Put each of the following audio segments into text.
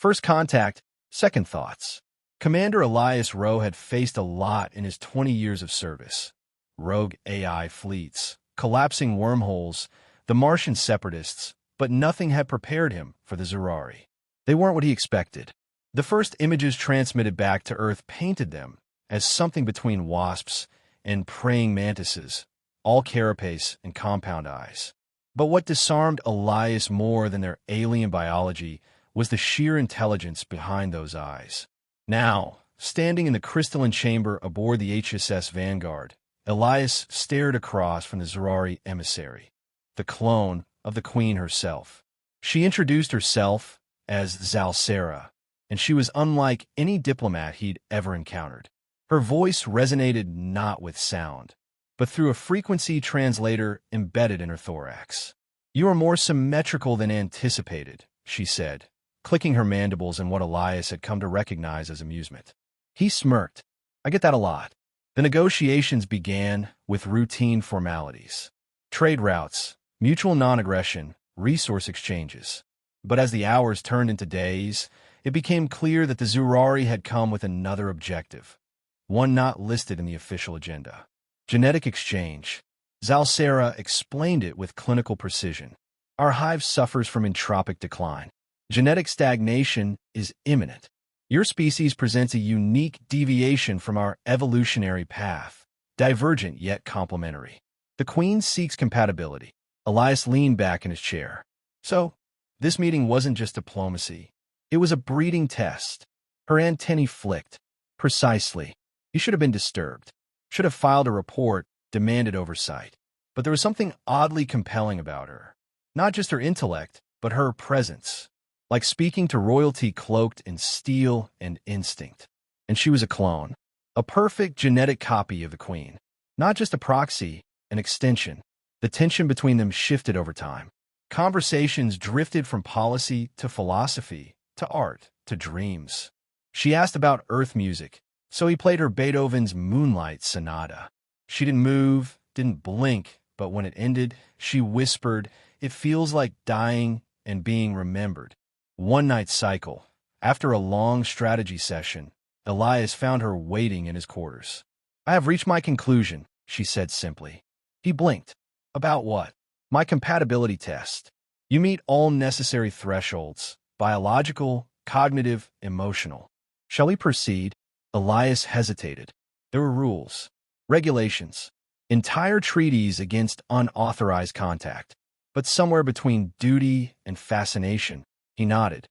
First contact, second thoughts. Commander Elias Rowe had faced a lot in his 20 years of service. Rogue AI fleets, collapsing wormholes, the Martian separatists, but nothing had prepared him for the Zhurari. They weren't what he expected. The first images transmitted back to Earth painted them as something between wasps and praying mantises, all carapace and compound eyes. But what disarmed Elias more than their alien biology was the sheer intelligence behind those eyes. Now, standing in the crystalline chamber aboard the HSS Vanguard, Elias stared across from the Zhurari emissary, the clone of the Queen herself. She introduced herself as Zalsera, and she was unlike any diplomat he'd ever encountered. Her voice resonated not with sound, but through a frequency translator embedded in her thorax. "You are more symmetrical than anticipated," she said, clicking her mandibles in what Elias had come to recognize as amusement. He smirked. "I get that a lot." The negotiations began with routine formalities. Trade routes, mutual non-aggression, resource exchanges. But as the hours turned into days, it became clear that the Zhurari had come with another objective, one not listed in the official agenda. Genetic exchange. Zalsera explained it with clinical precision. "Our hive suffers from entropic decline. Genetic stagnation is imminent. Your species presents a unique deviation from our evolutionary path, divergent yet complementary. The Queen seeks compatibility." Elias leaned back in his chair. So, this meeting wasn't just diplomacy. It was a breeding test. Her antennae flicked. Precisely. You should have been disturbed. Should have filed a report, demanded oversight. But there was something oddly compelling about her. Not just her intellect, but her presence. Like speaking to royalty cloaked in steel and instinct. And she was a clone. A perfect genetic copy of the Queen. Not just a proxy, an extension. The tension between them shifted over time. Conversations drifted from policy to philosophy, to art, to dreams. She asked about Earth music, so he played her Beethoven's Moonlight Sonata. She didn't move, didn't blink, but when it ended, she whispered, "It feels like dying and being remembered." One-night cycle. After a long strategy session, Elias found her waiting in his quarters. "I have reached my conclusion," she said simply. He blinked. "About what?" "My compatibility test. You meet all necessary thresholds, biological, cognitive, emotional." "Shall we proceed?" Elias hesitated. There were rules, regulations, entire treaties against unauthorized contact. But somewhere between duty and fascination, he nodded.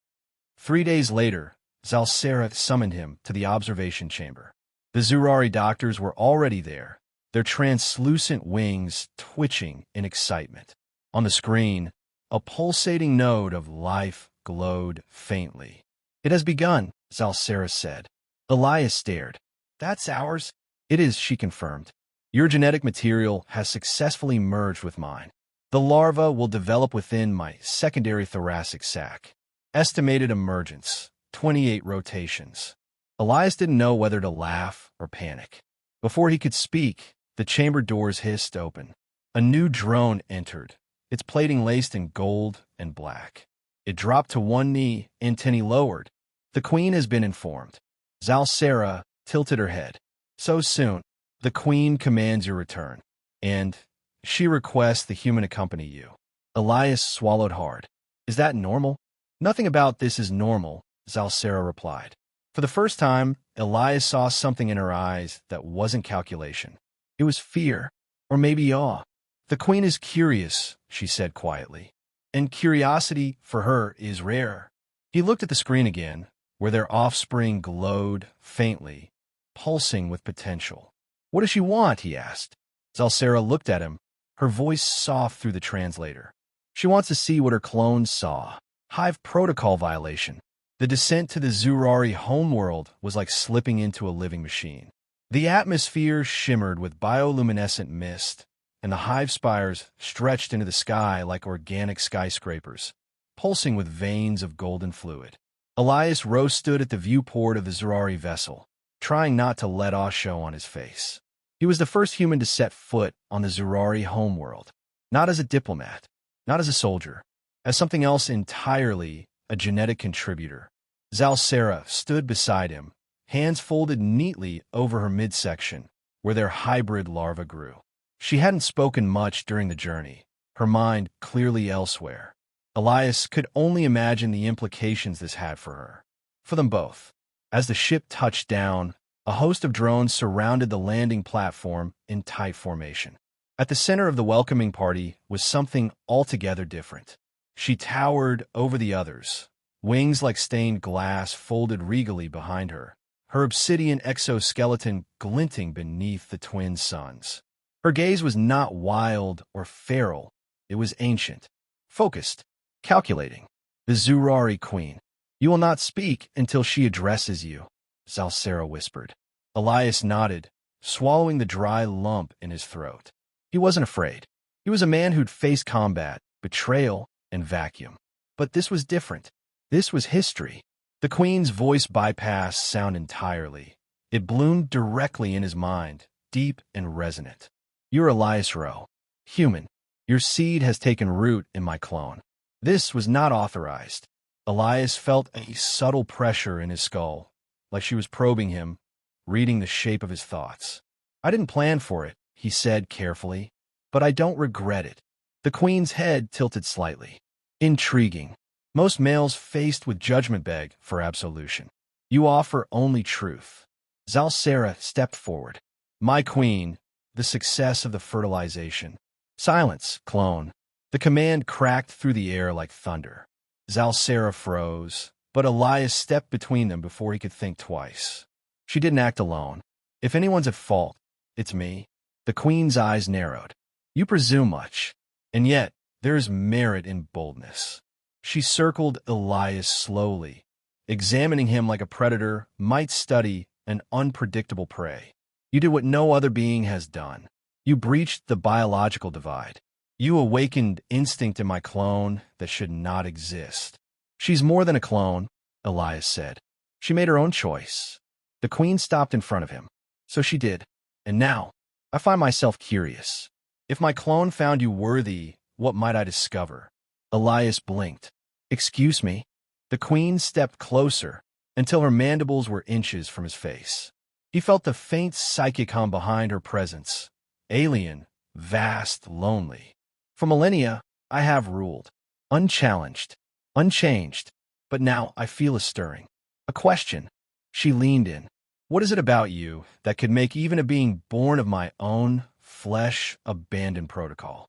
3 days later, Zalsera summoned him to the observation chamber. The Zhurari doctors were already there, their translucent wings twitching in excitement. On the screen, a pulsating node of life glowed faintly. "It has begun," Zalsera said. Elias stared. "That's ours." "It is," she confirmed. "Your genetic material has successfully merged with mine. The larva will develop within my secondary thoracic sac. Estimated emergence, 28 rotations." Elias didn't know whether to laugh or panic. Before he could speak, the chamber doors hissed open. A new drone entered, its plating laced in gold and black. It dropped to one knee, antennae lowered. "The Queen has been informed." Zalsera tilted her head. "So soon. The Queen commands your return. And she requests the human accompany you." Elias swallowed hard. "Is that normal?" "Nothing about this is normal," Zalsera replied. For the first time, Elias saw something in her eyes that wasn't calculation. It was fear, or maybe awe. "The Queen is curious," she said quietly. "And curiosity, for her, is rare." He looked at the screen again, where their offspring glowed faintly, pulsing with potential. "What does she want?" he asked. Zalsera looked at him, her voice soft through the translator. "She wants to see what her clones saw. Hive protocol violation." The descent to the Zhurari homeworld was like slipping into a living machine. The atmosphere shimmered with bioluminescent mist, and the hive spires stretched into the sky like organic skyscrapers, pulsing with veins of golden fluid. Elias Rowe stood at the viewport of the Zhurari vessel, trying not to let awe show on his face. He was the first human to set foot on the Zhurari homeworld, not as a diplomat, not as a soldier, as something else entirely, a genetic contributor. Zalsera stood beside him, hands folded neatly over her midsection, where their hybrid larva grew. She hadn't spoken much during the journey, her mind clearly elsewhere. Elias could only imagine the implications this had for her. For them both. As the ship touched down, a host of drones surrounded the landing platform in tight formation. At the center of the welcoming party was something altogether different. She towered over the others, wings like stained glass folded regally behind her, her obsidian exoskeleton glinting beneath the twin suns. Her gaze was not wild or feral, it was ancient, focused, calculating. The Zhurari Queen. You will not speak until she addresses you, Zalsera whispered. Elias nodded, swallowing the dry lump in his throat. He wasn't afraid. He was a man who'd faced combat, betrayal, and vacuum. But this was different. This was history. The Queen's voice bypassed sound entirely. It bloomed directly in his mind, deep and resonant. You're Elias Rowe. Human. Your seed has taken root in my clone. This was not authorized. Elias felt a subtle pressure in his skull, like she was probing him, reading the shape of his thoughts. I didn't plan for it, he said carefully, but I don't regret it. The Queen's head tilted slightly. Intriguing. Most males faced with judgment beg for absolution. You offer only truth. Zalsera stepped forward. My Queen, the success of the fertilization. Silence, clone. The command cracked through the air like thunder. Zalsera froze, but Elias stepped between them before he could think twice. She didn't act alone. If anyone's at fault, it's me. The Queen's eyes narrowed. You presume much, and yet there's merit in boldness. She circled Elias slowly, examining him like a predator might study an unpredictable prey. You did what no other being has done. You breached the biological divide. You awakened instinct in my clone that should not exist. She's more than a clone, Elias said. She made her own choice. The Queen stopped in front of him. So she did. And now, I find myself curious. If my clone found you worthy, what might I discover? Elias blinked. Excuse me. The Queen stepped closer until her mandibles were inches from his face. He felt the faint psychic hum behind her presence. Alien, vast, lonely. For millennia, I have ruled. Unchallenged, unchanged. But now I feel a stirring. A question. She leaned in. What is it about you that could make even a being born of my own flesh abandon protocol?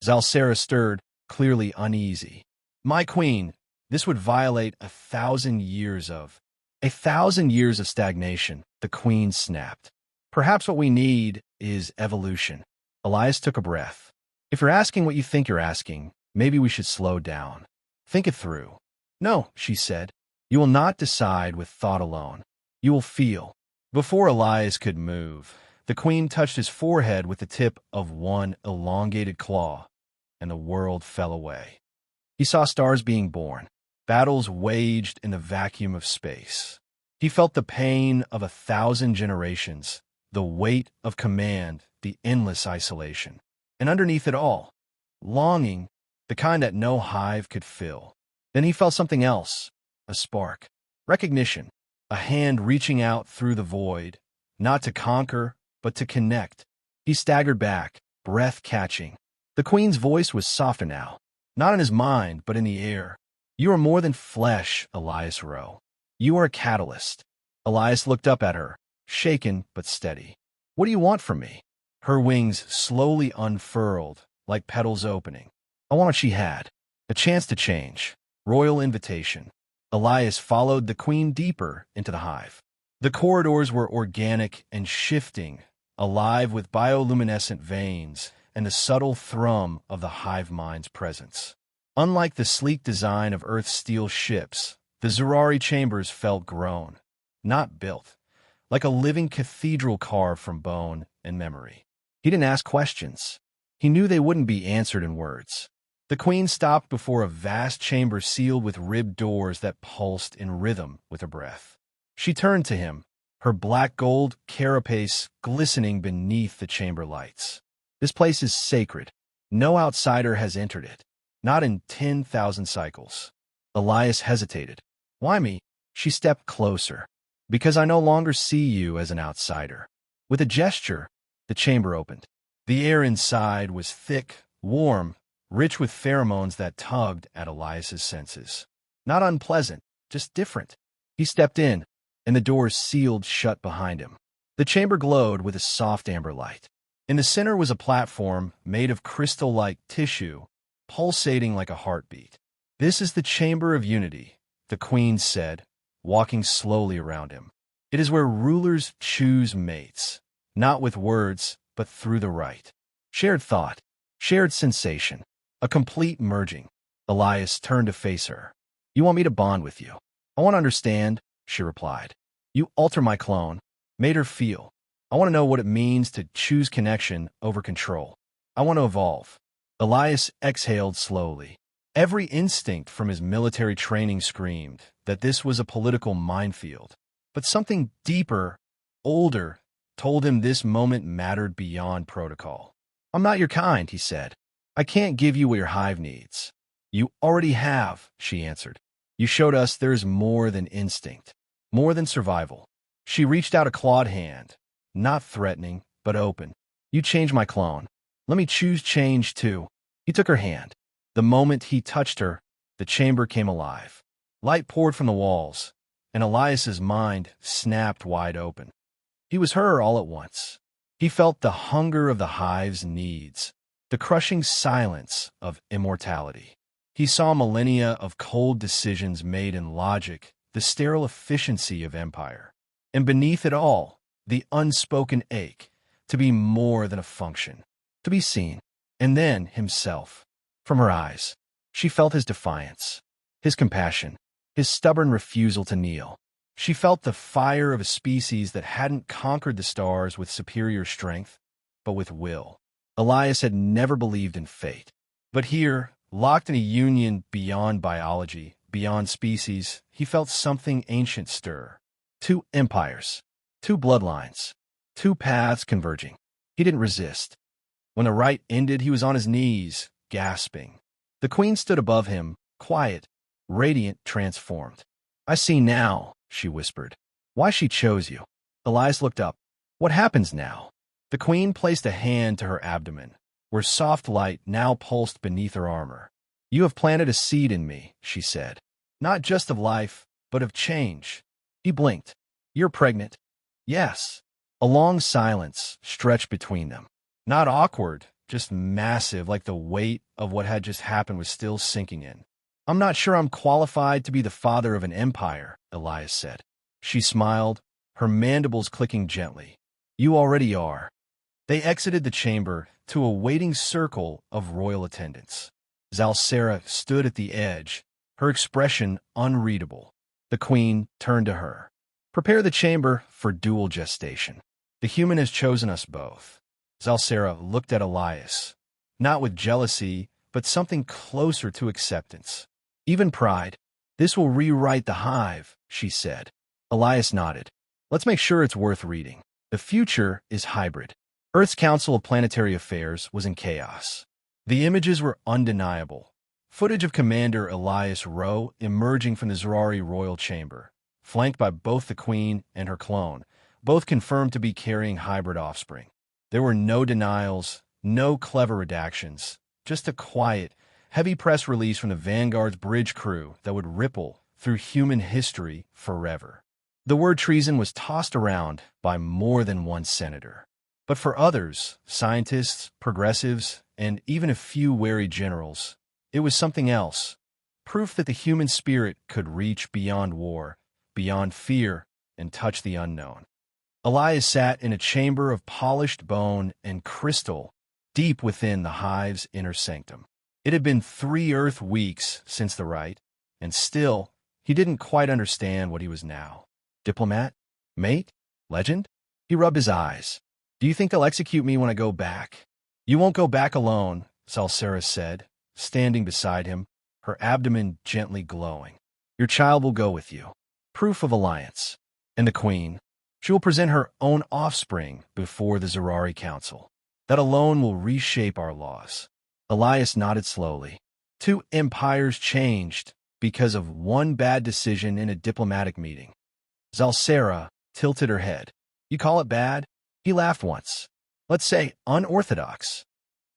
Zalsera stirred, clearly uneasy. My Queen, this would violate 1,000 years of... 1,000 years of stagnation, the Queen snapped. Perhaps what we need is evolution. Elias took a breath. If you're asking what you think you're asking, maybe we should slow down. Think it through. No, she said. You will not decide with thought alone. You will feel. Before Elias could move, the Queen touched his forehead with the tip of one elongated claw, and the world fell away. He saw stars being born, battles waged in the vacuum of space. He felt the pain of 1,000 generations, the weight of command, the endless isolation. And underneath it all, longing, the kind that no hive could fill. Then he felt something else, a spark, recognition, a hand reaching out through the void, not to conquer, but to connect. He staggered back, breath catching. The Queen's voice was softer now, not in his mind, but in the air. You are more than flesh, Elias Rowe. You are a catalyst. Elias looked up at her, shaken but steady. What do you want from me? Her wings slowly unfurled, like petals opening. I want what she had, a chance to change, royal invitation. Elias followed the Queen deeper into the hive. The corridors were organic and shifting, alive with bioluminescent veins and the subtle thrum of the hive mind's presence. Unlike the sleek design of Earth's steel ships, the Zhurari chambers felt grown, not built, like a living cathedral carved from bone and memory. He didn't ask questions. He knew they wouldn't be answered in words. The Queen stopped before a vast chamber sealed with ribbed doors that pulsed in rhythm with her breath. She turned to him, her black gold carapace glistening beneath the chamber lights. This place is sacred. No outsider has entered it. Not in 10,000 cycles. Elias hesitated. Why me? She stepped closer. Because I no longer see you as an outsider. With a gesture, the chamber opened. The air inside was thick, warm, rich with pheromones that tugged at Elias's senses. Not unpleasant, just different. He stepped in, and the doors sealed shut behind him. The chamber glowed with a soft amber light. In the center was a platform made of crystal-like tissue, pulsating like a heartbeat. "This is the Chamber of Unity," the Queen said, walking slowly around him. "It is where rulers choose mates, not with words, but through the rite. Shared thought, shared sensation, a complete merging." Elias turned to face her. "You want me to bond with you?" "I want to understand," she replied. "You alter my clone," made her feel. "I want to know what it means to choose connection over control. I want to evolve." Elias exhaled slowly. Every instinct from his military training screamed that this was a political minefield. But something deeper, older, told him this moment mattered beyond protocol. "I'm not your kind," he said. "I can't give you what your hive needs." "You already have," she answered. "You showed us there is more than instinct, more than survival." She reached out a clawed hand, not threatening, but open. "You changed my clone. Let me choose change too." He took her hand. The moment he touched her, the chamber came alive. Light poured from the walls, and Elias's mind snapped wide open. He was her all at once. He felt the hunger of the hive's needs, the crushing silence of immortality. He saw millennia of cold decisions made in logic, the sterile efficiency of empire. And beneath it all, the unspoken ache to be more than a function, to be seen. And then himself. From her eyes, she felt his defiance, his compassion, his stubborn refusal to kneel. She felt the fire of a species that hadn't conquered the stars with superior strength, but with will. Elias had never believed in fate. But here, locked in a union beyond biology, beyond species, he felt something ancient stir. Two empires, two bloodlines, two paths converging. He didn't resist. When the rite ended, he was on his knees, gasping. The Queen stood above him, quiet, radiant, transformed. "I see now," she whispered, "why she chose you." Elias looked up. "What happens now?" The Queen placed a hand to her abdomen, where soft light now pulsed beneath her armor. "You have planted a seed in me," she said. "Not just of life, but of change." He blinked. "You're pregnant." "Yes." A long silence stretched between them. Not awkward, just massive, like the weight of what had just happened was still sinking in. "I'm not sure I'm qualified to be the father of an empire," Elias said. She smiled, her mandibles clicking gently. "You already are." They exited the chamber to a waiting circle of royal attendants. Zalsera stood at the edge, her expression unreadable. The Queen turned to her. "Prepare the chamber for dual gestation. The human has chosen us both." Zalsera looked at Elias, not with jealousy, but something closer to acceptance. Even pride. "This will rewrite the hive," she said. Elias nodded. "Let's make sure it's worth reading. The future is hybrid." Earth's Council of Planetary Affairs was in chaos. The images were undeniable. Footage of Commander Elias Rowe emerging from the Zhurari royal chamber, flanked by both the Queen and her clone, both confirmed to be carrying hybrid offspring. There were no denials, no clever redactions, just a quiet, heavy press release from the Vanguard's bridge crew that would ripple through human history forever. The word treason was tossed around by more than one senator. But for others, scientists, progressives, and even a few wary generals, it was something else. Proof that the human spirit could reach beyond war, beyond fear, and touch the unknown. Elias sat in a chamber of polished bone and crystal, deep within the hive's inner sanctum. It had been 3 Earth weeks since the rite, and still, he didn't quite understand what he was now. Diplomat? Mate? Legend? He rubbed his eyes. "Do you think they'll execute me when I go back?" "You won't go back alone," Zalsera said, standing beside him, her abdomen gently glowing. "Your child will go with you. Proof of alliance." And the Queen? She will present her own offspring before the Zhurari Council. That alone will reshape our laws. Elias nodded slowly. 2 empires changed, because of one bad decision in a diplomatic meeting. Zalsera tilted her head. You call it bad? He laughed once. Let's say unorthodox.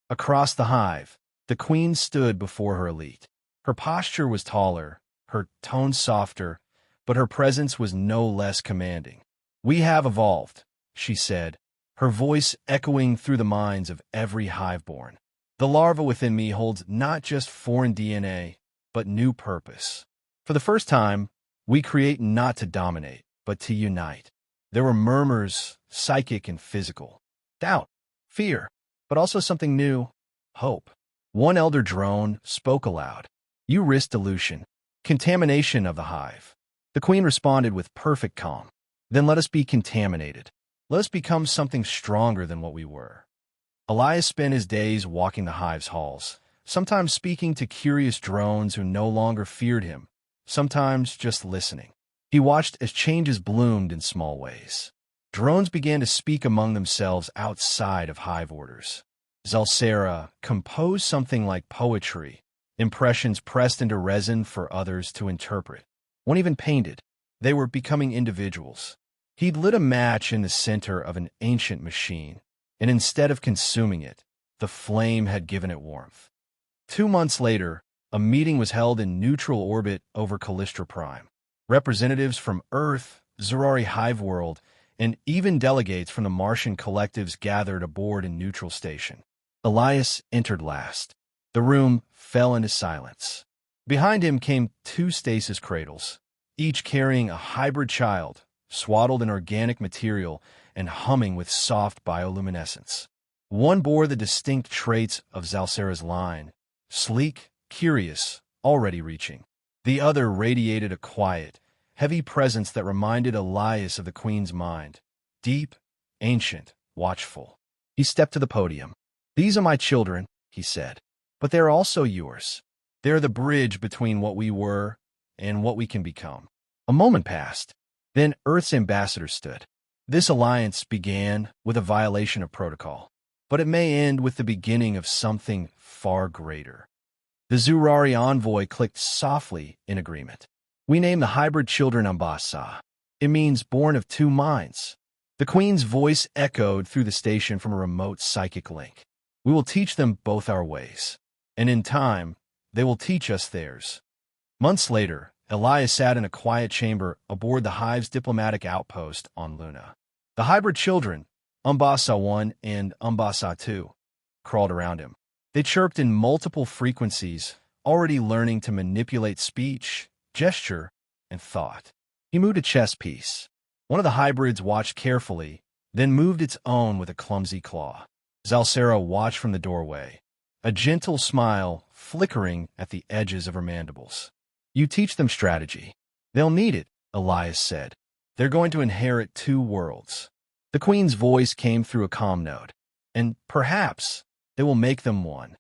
Across the hive, the queen stood before her elite. Her posture was taller, her tone softer, but her presence was no less commanding. We have evolved, she said, her voice echoing through the minds of every hive-born. The larva within me holds not just foreign DNA, but new purpose. For the first time, we create not to dominate, but to unite. There were murmurs, psychic and physical. Doubt, fear, but also something new, hope. One elder drone spoke aloud. You risk dilution, contamination of the hive. The queen responded with perfect calm. Then let us be contaminated. Let us become something stronger than what we were. Elias spent his days walking the hive's halls, sometimes speaking to curious drones who no longer feared him, sometimes just listening. He watched as changes bloomed in small ways. Drones began to speak among themselves outside of hive orders. Zalsera composed something like poetry, impressions pressed into resin for others to interpret. One even painted. They were becoming individuals. He'd lit a match in the center of an ancient machine, and instead of consuming it, the flame had given it warmth. 2 months later, a meeting was held in neutral orbit over Callistra Prime. Representatives from Earth, Zhurari Hive World, and even delegates from the Martian collectives gathered aboard in neutral station. Elias entered last. The room fell into silence. Behind him came 2 stasis cradles, each carrying a hybrid child, swaddled in organic material and humming with soft bioluminescence. One bore the distinct traits of Zalsera's line, sleek, curious, already reaching. The other radiated a quiet, heavy presence that reminded Elias of the queen's mind, deep, ancient, watchful. He stepped to the podium. These are my children, he said, but they are also yours. They are the bridge between what we were and what we can become. A moment passed. Then Earth's ambassador stood. This alliance began with a violation of protocol, but it may end with the beginning of something far greater. The Zhurari envoy clicked softly in agreement. We name the hybrid children Ambassa. It means born of 2 minds. The queen's voice echoed through the station from a remote psychic link. We will teach them both our ways, and in time, they will teach us theirs. Months later, Elias sat in a quiet chamber aboard the hive's diplomatic outpost on Luna. The hybrid children, Ambassa 1 and Ambassa 2, crawled around him. They chirped in multiple frequencies, already learning to manipulate speech, gesture, and thought. He moved a chess piece. One of the hybrids watched carefully, then moved its own with a clumsy claw. Zalsera watched from the doorway, a gentle smile flickering at the edges of her mandibles. You teach them strategy. They'll need it, Elias said. They're going to inherit 2 worlds. The queen's voice came through a calm note. And perhaps they will make them one.